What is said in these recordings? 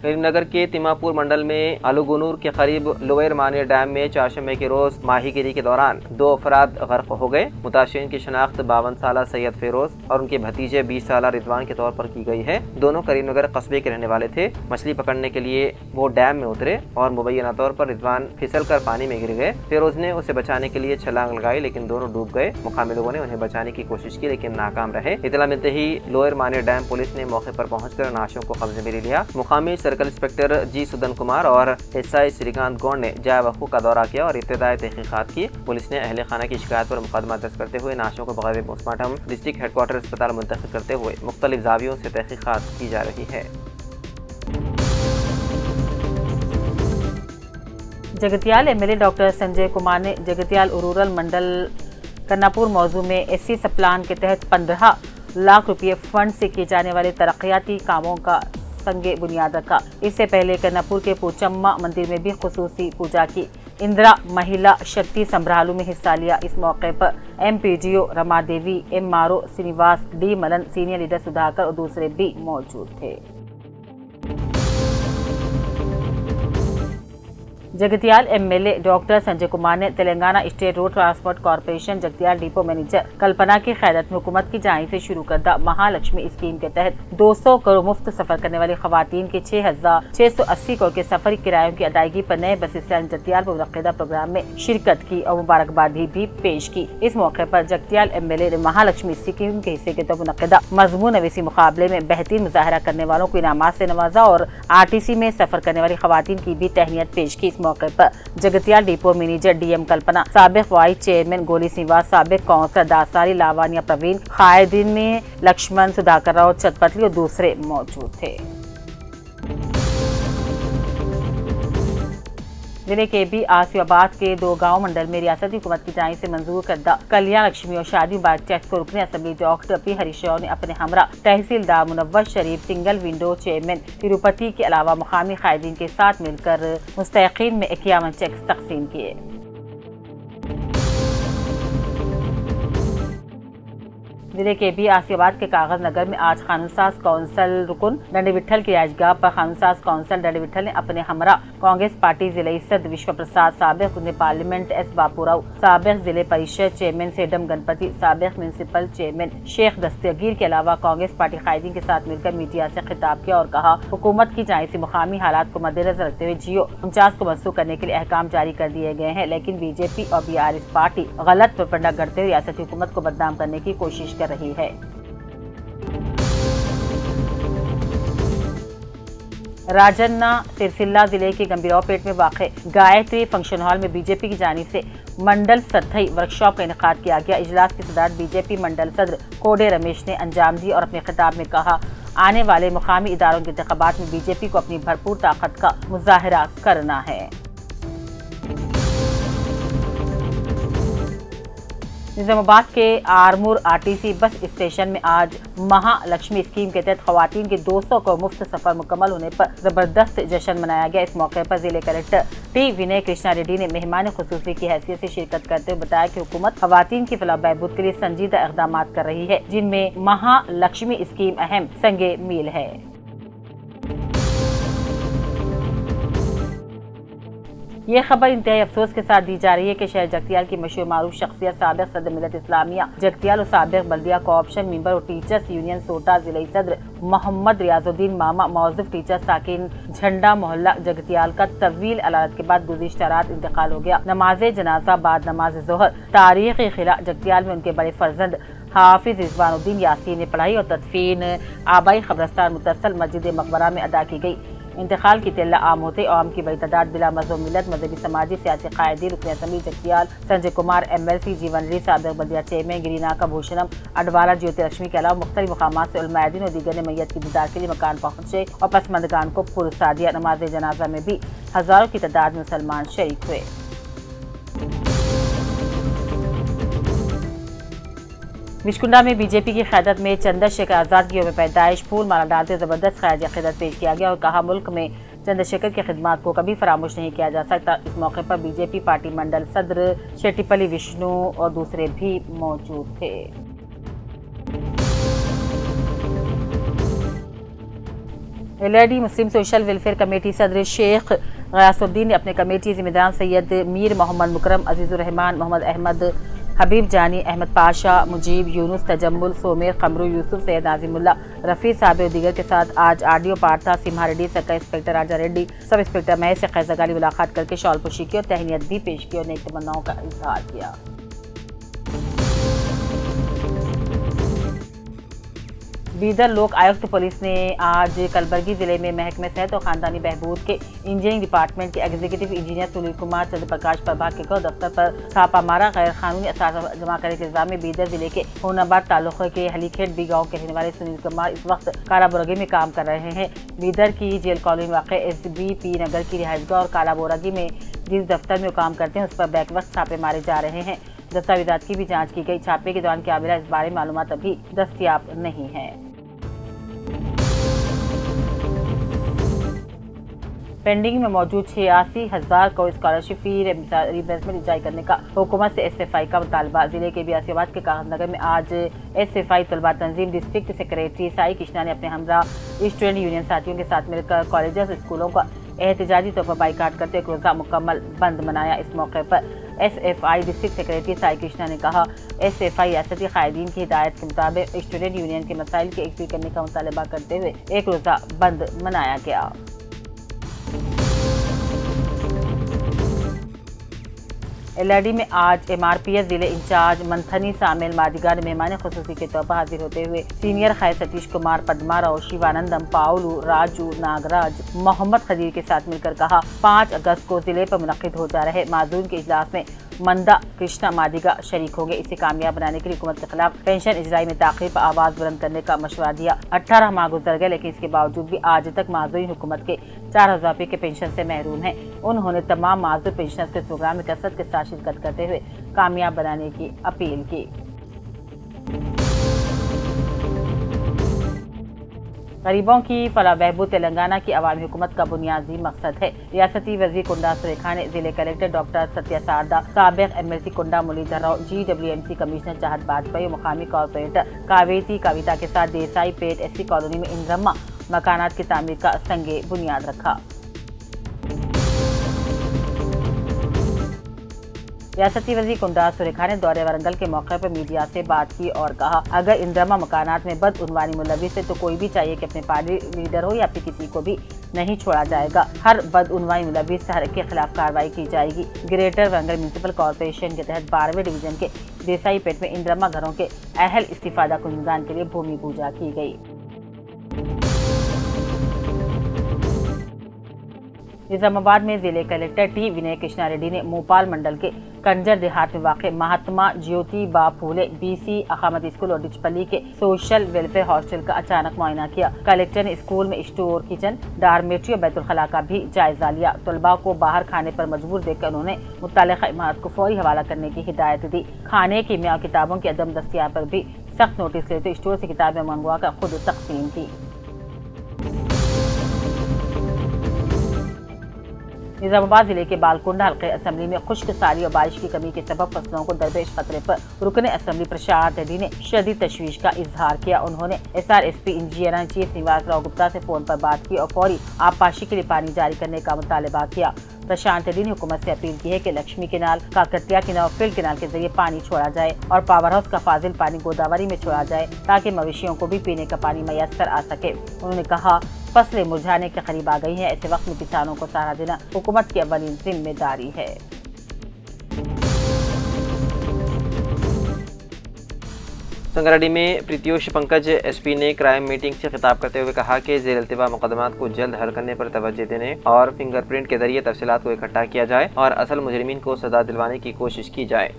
करीमनगर के तिमापुर मंडल में अलुगुनूर के करीब लोअर मानी डैम में चारशंबे के रोज माहीगिरी के दौरान 2 अफराद गर्क हो गए। मुताशिरीन की शनाख्त 52 साला सैयद फेरोज और उनके भतीजे 20 साला रिजवान के तौर पर की गई है। दोनों करीमनगर कस्बे के रहने वाले थे। मछली पकड़ने के लिए वो डैम में उतरे और मुबैना तौर पर रिजवान फिसल कर पानी में गिर गए। फेरोज ने उसे बचाने के लिए छलांग लगाई लेकिन दोनों डूब गए। मुकामी लोगों ने उन्हें बचाने की कोशिश की लेकिन नाकाम रहे। इतला मिलते ही लोअर मानी डैम पुलिस ने मौके पर पहुंचकर नाशों को कब्जे में ले लिया। मुकामी सर्कल इंस्पेक्टर जी सुदन कुमार और एसआई श्रीकांत गौड़ ने जाए वक़्फ़ का दौरा किया और इब्तिदाई तहकीकात की। पुलिस ने अहले खाना की शिकायत पर मुकदमा दर्ज करते हुए नाशों को बग़ैर पोस्टमार्टम डिस्ट्रिक्ट हेडक्वार्टर अस्पताल मुंतकिल करते हुए मुख्तलिफ ज़ावियों से तहकीकात की जा रही है। जगतियाल एमएलए डॉक्टर संजय कुमार ने जगतियाल रूरल मंडल कन्नापुर मौजू में एससी सबप्लान के तहत 15 लाख रुपये फंड से किए जाने वाले तरक्याती कामों का संगे बुनियाद रखा। इससे पहले कन्नापुर के पोचम्मा मंदिर में भी खुसूसी पूजा की। इंदिरा महिला शक्ति संभ्रालू में हिस्सा लिया। इस मौके पर MPDO Rama Devi, MRO Srinivas, D Malan, senior leader Sudhakar और दूसरे भी मौजूद थे। जगतियाल एमएलए डॉक्टर संजय कुमार ने Telangana state road transport corporation Jagtial depot manager Kalpana की क़यादत में हुकूमत की जानिब से शुरू करदा महालक्ष्मी स्कीम के तहत 200 करोड़ मुफ्त सफर करने वाली खवातीन के 6,680 करोड़ के सफरी किरायों की अदायगी पर नए बस स्टैंड जगतियाल पर मुनक्किदा प्रोग्राम में शिरकत की और मुबारकबादी भी पेश की। इस मौके पर जगतियाल एमएलए ने महालक्ष्मी स्कीम के हिस्से के तहत मुनक्किदा मजमून नवीसी मुकाबले में बेहतरीन मुजाहरा करने वालों को इनामात से नवाजा और आरटीसी में सफर करने वाली खवातीन की भी तहनीत पेश की। मौके पर जगतियाल डिपो मैनेजर डीएम कल्पना, साबिक वाइस चेयरमैन गोली श्रीनिवास, साबिक काउंसलर दासारी लावानिया प्रवीण, कायदीन में लक्ष्मण, सुधाकर राव, चतपतली और दूसरे मौजूद थे। जिले के भी आसियाबाद के 2 गांव मंडल में रियासती हुकूमत की जानिब से मंजूर करदा कल्याण लक्ष्मी और शादी मुबारक चेक को रुकने असम्बली डॉक्टर पी हरीशराव ने अपने हमरा तहसीलदार मुनव्वर शरीफ, सिंगल विंडो चेयरमैन तिरुपति के अलावा मुकामी कायदीन के साथ मिलकर मुस्तहिकीन में 51 चेक तकसीम किए। जिले के भी आसियाबाद के कागज नगर में आज कानूनसाज कौंसल रुकन डंडी विठल की राजगाह पर कानूनसाज कौंसल डंडी विठल ने अपने हमरा कांग्रेस पार्टी जिले सद विश्व प्रसाद, साबिक पार्लियामेंट एस बापूराव, साबिक जिले परिषद चेयरमैन सेडम गणपति, साबिक म्यूनसिपल चेयरमैन शेख दस्तगीर के अलावा कांग्रेस पार्टी कायदीन के साथ मिलकर मीडिया से खिताब किया और कहा हुकूमत की जानिब से मुकामी हालात को मद्देनजर रखते हुए जियो 49 को मनसूख करने के लिए अहकाम जारी कर दिए गए हैं, लेकिन बीजेपी और बीआरएस पार्टी गलत प्रोपेगेंडा करते हुए रियासती हुकूमत को बदनाम करने की कोशिश कर रही है। राजन्ना सिरसिल्ला जिले के गंभीरावपेट में वाक़ गायत्री फंक्शन हॉल में बीजेपी की जानिब से मंडल सतही वर्कशॉप का इनेकाद किया गया। इजलास की सदारत बीजेपी मंडल सदर कोडे रमेश ने अंजाम दी और अपने खिताब में कहा आने वाले मुकामी इदारों के इंतखाबात में बीजेपी को अपनी भरपूर ताकत का मुजाहरा करना है। निजामाबाद के आरमूर आरटीसी बस स्टेशन में आज महालक्ष्मी स्कीम के तहत खवातीन के 200 को मुफ्त सफर मुकम्मल होने पर जबरदस्त जश्न मनाया गया। इस मौके पर जिले कलेक्टर टी विनय कृष्णा रेड्डी ने मेहमान खुसूसी की हैसियत से शिरकत करते हुए बताया कि हुकूमत खवातीन की फलाह बहबूद के लिए संजीदा इक़दाम कर रही है, जिनमें महालक्ष्मी स्कीम अहम संगे मील है। ये खबर इंतहाई अफसोस के साथ दी जा रही है कि शहर जगतियाल की मशहूर मारूफ शख्सियत साबिक सदर मिलत इस्लामिया जगतियाल और साबिक बल्दिया कोऑप्शन मेंबर और टीचर्स यूनियन सोटा जिले सदर मोहम्मद रियाजुद्दीन मामा मौजूद टीचर साकिन झंडा मोहल्ला जगतियाल का तवील अलादत के बाद गुज़िश्ता रात इंतकाल हो गया। नमाज जनाजा बाद नमाज जोहर तारीखी खिला जगतियाल में उनके बड़े फर्जंद हाफिज रिजवानुद्दीन यासीन ने पढ़ाई और तदफीन आबाई खबरस्तान मुतसल मस्जिद मकबरा में अदा की गई। इंतकाल की तल्ला आम होते आम की बड़ी तादाद बिला मज़ो मिलत मजहबी समाजी सियासी कायदी रुकन असम्बली जगतियाल संजय कुमार MLC जीवन री साबिक बल्दिया चेयरमैन गिरिनाका भूषणम अडवाला ज्योति लक्ष्मी के अलावा मुख्तलिफ मकामात से उलमादीन और दीगर ने मैयत की दीदार के लिए मकान पहुंचे और पसमंदगान को पुरसा दिया। नमाज जनाजा में भी हजारों की तादाद में मुसलमान शरीक हुए। बिचकुंडा में बीजेपी की क़यादत में चंद्रशेखर आजाद की यौम पैदाइश फूल माला डालते जबरदस्त खराज अक़ीदत पेश किया गया और कहा मुल्क में चंद्रशेखर की खिदमत को कभी फरामोश नहीं किया जा सकता। इस मौके पर बीजेपी पार्टी मंडल सदर शेट्टीपल्ली विष्णु और दूसरे भी मौजूद थे। एलआईडी मुस्लिम सोशल वेलफेयर कमेटी सदर शेख गयासुद्दीन ने अपने कमेटी जिम्मेदार सैयद मीर मोहम्मद मुकरम, अजीजुर रहमान, मोहम्मद अहमद, हबीब जानी, अहमद पाशा, मुजीब, यूनुस, तजम्मुल, सोमेर, कमरू, यूसुफ, सैयद नाजिमुल्ला, रफ़ी साहब और दीगर के साथ आज आरडीओ पार्था, सिम्हारेड्डी, सर्कल इंस्पेक्टर राजा रेड्डी, सब इंस्पेक्टर महेश से खैजगाली मुलाकात करके शॉलपुशी की और तहनीत भी पेश की और नेक तमन्नाओं का इजहार किया। बीदर लोक आयुक्त पुलिस ने आज कलबुर्गी जिले में महकमे सेहत और खानदानी बहबूद के इंजीनियरिंग डिपार्टमेंट के एग्जीक्यूटिव इंजीनियर सुनील कुमार चंद्र प्रकाश प्रभाग के दफ्तर पर छापा मारा। गैर कानूनी असासा जमा करने के इल्जाम में बीदर जिले के होनाबाद तालुके के हलीखेड़ बी गाँव के रहने वाले सुनील कुमार इस वक्त कालाबोरगी में काम कर रहे हैं। बीदर की जेल कॉलोनी में वाक़ SBP नगर की रिहाइशगाह और कालाबोरगी में जिस दफ्तर में वो काम करते हैं उस पर बैक वक्त छापे मारे जा रहे हैं। दस्तावेजात की भी जाँच की गई। छापे के दौरान क्या मिला इस बारे में मालूमात अभी दस्तियाब नहीं है। पेंडिंग में मौजूद 86,000 करोड़ स्कॉलरशिप फी रिइंबर्समेंट जारी करने का हुकूमत से SFI का मुतालबा। जिले के बियासीबाद के कागजनगर में आज SFI तलबा तंजीम डिस्ट्रिक्ट सेक्रेटरी साई कृष्णा ने अपने हमरा स्टूडेंट यूनियन साथियों के साथ मिलकर कॉलेजेस और स्कूलों का एहतजाजी तौर पर बाइकाट करते एक रोज़ा मुकम्मल बंद मनाया। इस मौके पर SFI district secretary Sai Krishna ने कहा SFI रियासती कायदीन की हिदायत के मुताबिक स्टूडेंट यूनियन के मसाइल के एक करने का मुतालबा करते हुए एक रोज़ा बंद मनाया गया। एलआईडी में आज MRPS जिले इंचार्ज मंथनी सामेल मादिगा ने मेहमान खुसूसी के तौर पर हाजिर होते हुए सीनियर खैर सतीश कुमार, पद्मा राव, शिवानंदम, पाउलू, राजू, नागराज, मोहम्मद खदीर के साथ मिलकर कहा 5 अगस्त को जिले पर मुनक्किद हो जा रहे माजून के इजलास में मंदा कृष्णा मादिगा शरीक होंगे। इसे कामयाब बनाने के लिए हुकूमत के खिलाफ पेंशन इजराई में ताख़ीर पर आवाज बुलंद करने का मशवरा दिया। 18 माह गुजर गए लेकिन इसके बावजूद भी आज तक माजून हुकूमत के 4,000 रुपये के पेंशन से महरूम हैं। उन्होंने तमाम माजूर पेंशनर्स के प्रोग्राम में कसरत के साथ शिरकत करते हुए कामयाब बनाने की अपील की। गरीबों की फलाह बहबूद तेलंगाना की अवामी हुकूमत का बुनियादी मकसद है। रियासती वज़ीर कुंडा सुरेखा ने जिले कलेक्टर डॉक्टर सत्या सारदा, साबिक MLC कुंडा मुरलीधर राव, GWMC कमिश्नर चाहत बाजपेयी और मुकामी कॉर्पोरेटर कावेती कविता के साथ देसाई पेट SC कॉलोनी में इंद्रम्मा मकानात की तामीर का संगे बुनियाद रखा। रियासती वज़ीर कुंडा सुरेखा ने दौरे वरंगल के मौके पर मीडिया से बात की और कहा अगर इंद्रमा मकानात में बदउनवानी मुलविस है तो कोई भी चाहिए कि अपने पार्टी लीडर हो या फिर किसी को भी नहीं छोड़ा जाएगा। हर बदउनवानी मुलविस के खिलाफ कार्रवाई की जाएगी। ग्रेटर वरंगल म्यूनिसिपल कॉर्पोरेशन के तहत 12वें डिवीजन के देसाई पेट में इंद्रमा घरों के अहल इस्तिफादा कुंजदान के लिए भूमि पूजा की गई। निजामाबाद में जिले कलेक्टर T विनय कृष्णा रेड्डी ने मोपाल मंडल के कंजर देहात में वाक़ महात्मा ज्योतिबा फूले BC अकामती स्कूल और डिचपल्ली के सोशल वेलफेयर हॉस्टल का अचानक मुआयना किया। कलेक्टर ने स्कूल में स्टोर, किचन, डॉर्मेट्री और बैतुलखला का भी जायजा लिया। तलबा को बाहर खाने पर मजबूर देखकर उन्होंने मुत्तल्लिक़ा इमारत को फौरी हवाला करने की हिदायत दी। खाने की और किताबों की अदम दस्तियाब पर भी सख्त नोटिस लेते स्टोर से किताबें मंगवा कर खुद तकसीम की। निजामाबाद जिले के बालकुंडा हल्के असेंबली में खुश्क साली और बारिश की कमी के सबब फसलों को दरपेश खतरे पर रुकने असेंबली प्रशांत रेड्डी ने शदीद तशवीश का इजहार किया। उन्होंने SRSP इंजीनियर चीफ निवास राव गुप्ता से फोन पर बात की और फौरी आबपाशी के लिए पानी जारी करने का मुतालबा किया। प्रशांत रेड्डी ने हुकूमत से अपील की है कि लक्ष्मी केनाल, काकतिया केनाल और फील्ड केनाल के जरिए पानी छोड़ा जाए और पावर हाउस का फाजिल पानी गोदावरी में छोड़ा जाए ताकि मवेशियों को भी पीने का पानी मैसर आ सके। उन्होंने कहा फसलें मुरझाने के करीब आ गई हैं, ऐसे वक्त में किसानों को सहारा देना हुकूमत की अव्वलीन जिम्मेदारी है। संगारेड्डी में प्रीतियोश पंकज SP ने क्राइम मीटिंग से खिताब करते हुए कहा कि ज़ेर इल्तिवा मुकदमात को जल्द हल करने पर तवज्जो देने और फिंगरप्रिंट के जरिए तफसीलात को इकट्ठा किया जाए और असल मुजरिमीन को सजा दिलवाने की कोशिश की जाए।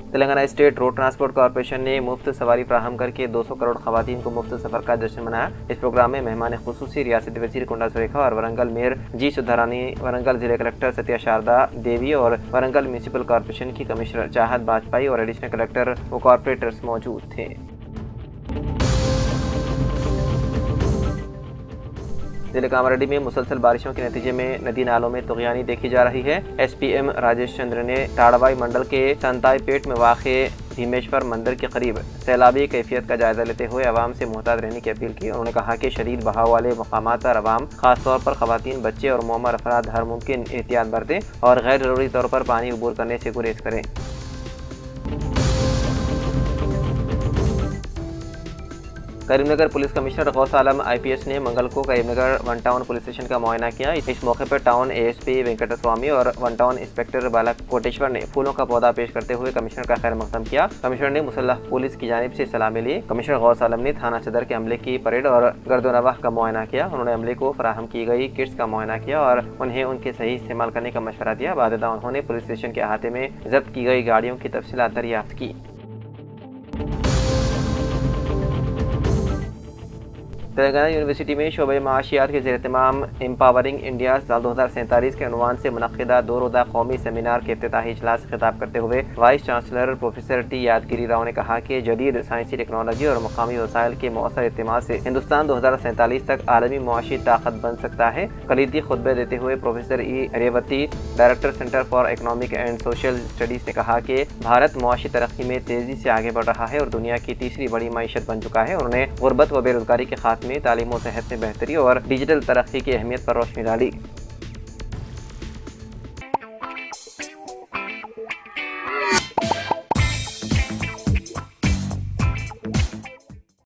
Telangana state road transport corporation ने मुफ्त सवारी फ्राहम करके 200 करोड़ खवातीन को मुफ्त सफर का जश्न मनाया। इस प्रोग्राम में मेहमान खुसूसी रियासती वज़ीर कुंडा सुरेखा और वरंगल मेयर G सुधारानी, वरंगल जिले कलेक्टर सत्या शारदा देवी और वरंगल म्यूनिसिपल कॉर्पोरेशन की कमिश्नर चाहत बाजपेयी और एडिशनल कलेक्टर व कॉर्पोरेटर्स मौजूद थे। जिले कामारेड्डी में मुसलसल बारिशों के नतीजे में नदी नालों में तुगयानी देखी जा रही है। SPM राजेश चंद्र ने टाड़वाई मंडल के संताईपेट में वाक़े भीमेश्वर मंदिर के करीब सैलाबी कैफियत का जायजा लेते हुए अवाम से मुहतात रहने की अपील की। उन्होंने कहा कि शदीद बहाव वाले मकामात पर अवाम खासतौर पर खवातीन, बच्चे और मुअम्मर अफराद हर मुमकिन एहतियात बरतें और गैर ज़रूरी तौर पर पानी अबूर करने से गुरेज करें। करीमनगर पुलिस कमिश्नर गौस आलम IPS ने मंगल को Karimnagar one town police station का मुआयना किया। इस मौके पर टाउन ASP वेंकटस्वामी और वन टाउन इंस्पेक्टर बालक कोटेश्वर ने फूलों का पौधा पेश करते हुए कमिश्नर का खैर मकदम किया। कमिश्नर ने मुसल्लह पुलिस की जानिब से सलामी ली। कमिश्नर गौस आलम ने थाना सदर के अमले की परेड और गर्दोनवाह का मुआयना किया। उन्होंने अमले को फराहम की गई किट्स का मुआयना किया और उन्हें उनके सही इस्तेमाल करने का मशवरा दिया। बाददा उन्होंने पुलिस स्टेशन के अहाते में जब्त की गई गाड़ियों की तफसीलात दरियाफ्त की। तेलंगाना यूनिवर्सिटी में शोबे माशियात के ज़ेर-ए-इत्तिमाम एम्पावरिंग इंडिया साल 2047 के उन्वान से मुनक़्क़िदा 2 रोज़ा कौमी सेमिनार के इफ्तिताही इजलास से खिताब करते हुए वाइस चांसलर प्रोफेसर T यादगिरी राव ने कहा कि जदीद साइंसी टेक्नोलॉजी और मकामी वसाइल के मौसर इत्तेमाद से हिंदुस्तान 2047 तक आलमी मुआशी ताकत बन सकता है। कलीदी खुतबे देते हुए professor E Revathi, director centre for economic and social studies ने कहा कि भारत मुआशी तरक्की में तेज़ी से आगे बढ़ रहा है और दुनिया की तीसरी बड़ी मईशत बन चुका है। उन्होंने गुर्बत व बेरोजगारी के खात्मे, तालीम व सेहत में बेहतरी और डिजिटल तरक्की की अहमियत पर रोशनी डाली।